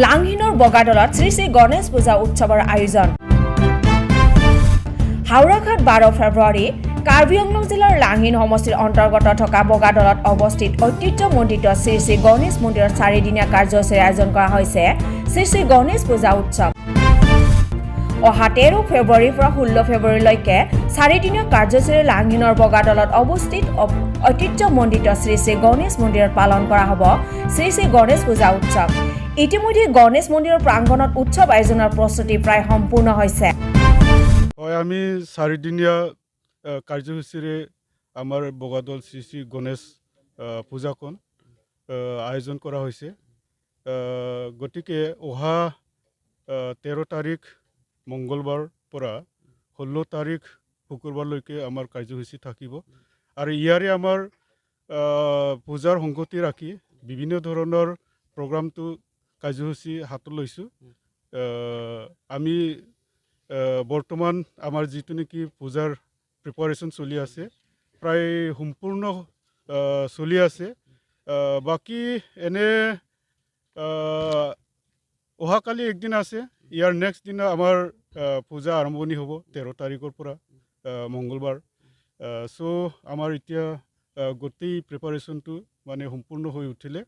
লাংহিনৰ বগাদলত শ্ৰী শ্ৰী গণেশ পূজা উৎসৱৰ আয়োজন। হাওৰাঘাট 12 ফেব্ৰুৱাৰী কাৰ্বি আংলং জিলাৰ লাংহিন সমষ্টিৰ অন্তৰ্গত থকা বগাদলত অৱস্থিত ঐতিহ্যমণ্ডিত শ্ৰী শ্ৰী গণেশ মন্দিৰত 4 দিনীয়া কাৰ্যসূচীৰ আয়োজন কৰা হৈছে শ্ৰী শ্ৰী গণেশ পূজা উৎসৱ। অহা 13 ফেব্ৰুৱাৰীৰ পৰা 16 ফেব্ৰুৱাৰীলৈকে 4 দিনীয়া কাৰ্যসূচীৰে লাংহিনৰ বগাদলত অৱস্থিত ঐতিহ্যমণ্ডিত শ্ৰী শ্ৰী গণেশ মন্দিৰত পালন কৰা হ'ব শ্ৰী শ্ৰী গণেশ পূজা উৎসৱ। ইতিমধ্যে গণেশ মন্দিৰৰ প্ৰাংগণত উৎসৱ আয়োজনৰ প্ৰস্তুতি প্ৰায় সম্পূৰ্ণ হৈছে। হয়, আমি 4 দিনীয়া কাৰ্যসূচীৰে আমাৰ বগাদল শ্ৰী শ্ৰী গণেশ পূজাখন আয়োজন কৰা হৈছে। গতিকে অহা 13 তাৰিখ মঙ্গলবাৰ পৰা 16 তাৰিখ শুক্ৰবাৰলৈকে আমাৰ কাৰ্যসূচী থাকিব আৰু ইয়াৰে আমাৰ পূজাৰ সংগতি ৰাখি বিভিন্ন ধৰণৰ প্ৰগ্ৰামটো কাৰ্যসূচী হাতত লৈছোঁ। আমি বৰ্তমান আমাৰ যিটো নেকি পূজাৰ প্ৰিপাৰেশ্যন চলি আছে প্ৰায় সম্পূৰ্ণ চলি আছে। বাকী এনে অহাকালি একদিন আছে, ইয়াৰ নেক্সট দিনা আমাৰ পূজা আৰম্ভণি হ'ব 13 তাৰিখৰ পৰা মঙ্গলবাৰ। চ' আমাৰ এতিয়া গোটেই প্ৰিপাৰেশ্যনটো মানে সম্পূৰ্ণ হৈ উঠিলে।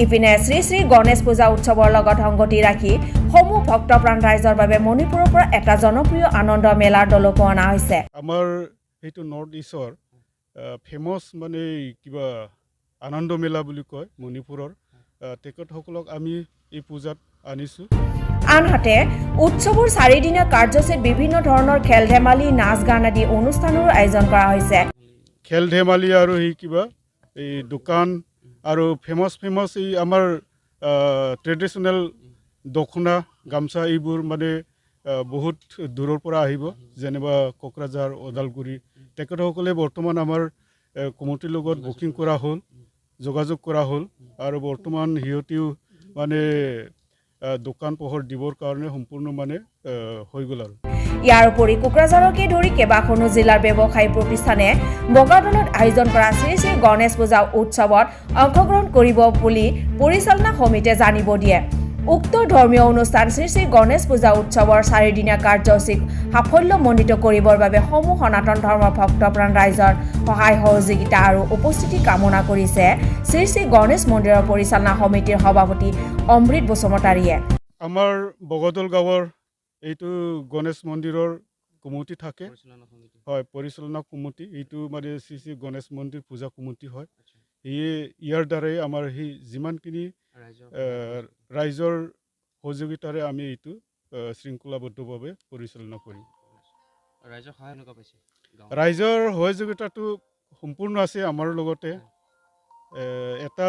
ইপিনে শ্ৰী শ্ৰী গণেশ পূজা উৎসৱৰ লগত সংগতি ৰাখি সমূহ ভক্তপ্ৰাণ ৰাইজৰ বাবে মণিপুৰৰ পৰা এটা জনপ্ৰিয় আনন্দ মেলাৰ দলকো অনা হৈছে। আমাৰ সেইটো নৰ্থ ইষ্টৰ ফেমাছ মানে কিবা আনন্দ মেলা বুলি কয় মণিপুৰৰ, তেখেতসকলক আমি এই পূজাত আনিছোঁ। আনহাতে উৎসৱৰ 4 দিনীয়া কাৰ্যসূচীত বিভিন্ন ধৰণৰ খেল ধেমালি নাচ গান আদি অনুষ্ঠানৰো আয়োজন কৰা হৈছে। খেল ধেমালি আৰু এই কিবা এই দোকান আৰু ফেমাছ এই আমাৰ ট্ৰেডিশ্যনেল দখনা গামছা এইবোৰ মানে বহুত দূৰৰ পৰা আহিব, যেনিবা কোকৰাঝাৰ ওদালগুৰি। তেখেতসকলে বৰ্তমান আমাৰ কমিটিৰ লগত বুকিং কৰা হ'ল, যোগাযোগ কৰা হ'ল আৰু বৰ্তমান সিহঁতেও মানে দোকান পোহৰ দিবৰ কাৰণে সম্পূৰ্ণ মানে হৈ গ'ল আৰু। ইয়াৰ উপৰি কোকৰাঝাৰকে ধৰি কেইবাখনো জিলাৰ ব্যৱসায়ী প্ৰতিষ্ঠানে বগাদলত আয়োজন কৰা শ্ৰী শ্ৰী গণেশ পূজা উৎসৱত অংশগ্ৰহণ কৰিব বুলি পৰিচালনা সমিতিয়ে জানিব দিয়ে। উক্ত ধৰ্মীয় অনুষ্ঠান শ্ৰী শ্ৰী গণেশ পূজা উৎসৱৰ 4 দিনীয়া কাৰ্যসূচীক সাফল্যমণ্ডিত কৰিবৰ বাবে সমূহ সনাতন ধৰ্মৰ ভক্তপ্ৰাণ ৰাইজৰ সহায় সহযোগিতা আৰু উপস্থিতি কামনা কৰিছে শ্ৰী শ্ৰী গণেশ মন্দিৰৰ পৰিচালনা সমিতিৰ সভাপতি অমৃত বসুমতাৰীয়ে। আমাৰ বগাদল গাঁৱৰ এইটো গণেশ মন্দিৰৰ কমিটি থাকে, হয় পৰিচালনা কমিটি, এইটো মানে শ্ৰী শ্ৰী গণেশ মন্দিৰ পূজা কমিটি হয়। ইয়াৰ দ্বাৰাই আমাৰ সেই যিমানখিনি ৰাইজৰ সহযোগিতাৰে আমি এইটো শৃংখলাবদ্ধভাৱে পৰিচালনা কৰিম। ৰাইজৰ সহযোগিতাটো সম্পূৰ্ণ আছে আমাৰ লগতে। এটা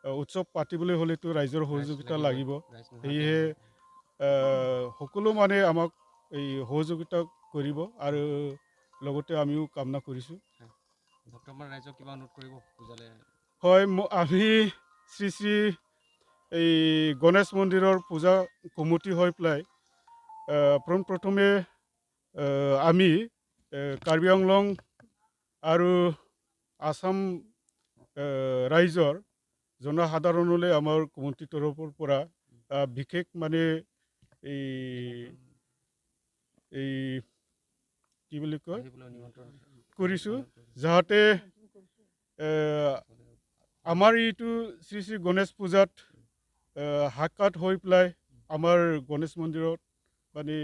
উৎসৱ পাতিবলৈ হ'লেতো ৰাইজৰ সহযোগিতা লাগিব, সেয়েহে সকলো মানে আমাক এই সহযোগিতা কৰিব আৰু লগতে আমিও কামনা কৰিছোঁ। হয়, আমি শ্ৰী শ্ৰী এই গণেশ মন্দিৰৰ পূজা কমিটি হৈ পেলাই পোনপ্ৰথমে আমি কাৰ্বি আংলং আৰু আসাম ৰাইজৰ জনসাধাৰণলৈ আমাৰ কমিটিৰ তৰফৰ পৰা বিশেষ মানে এই কি বুলি কয় কৰিছোঁ, যাতে আমাৰ এইটো শ্ৰী শ্ৰী গণেশ পূজাত সাক্ষাৎ হৈ পেলাই আমাৰ গণেশ মন্দিৰত মানে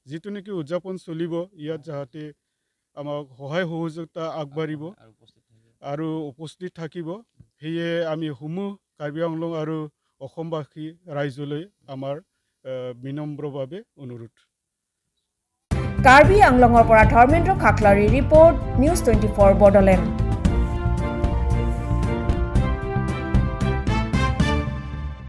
যিটো নেকি উদযাপন চলিব, ইয়াত যাতে আমাক সহায় সহযোগিতা আগবাঢ়িব আৰু উপস্থিত থাকিব। সেয়ে আমি সমূহ কাৰ্বি আংলং আৰু অসমবাসী ৰাইজলৈ আমাৰ বিনম্ৰভাৱে অনুৰোধ। কাৰ্বি আংলঙৰ পৰা ধৰ্মেন্দ্ৰ খাকলাৰীৰ ৰিপৰ্ট, নিউজ 24 বড়োলেণ্ড।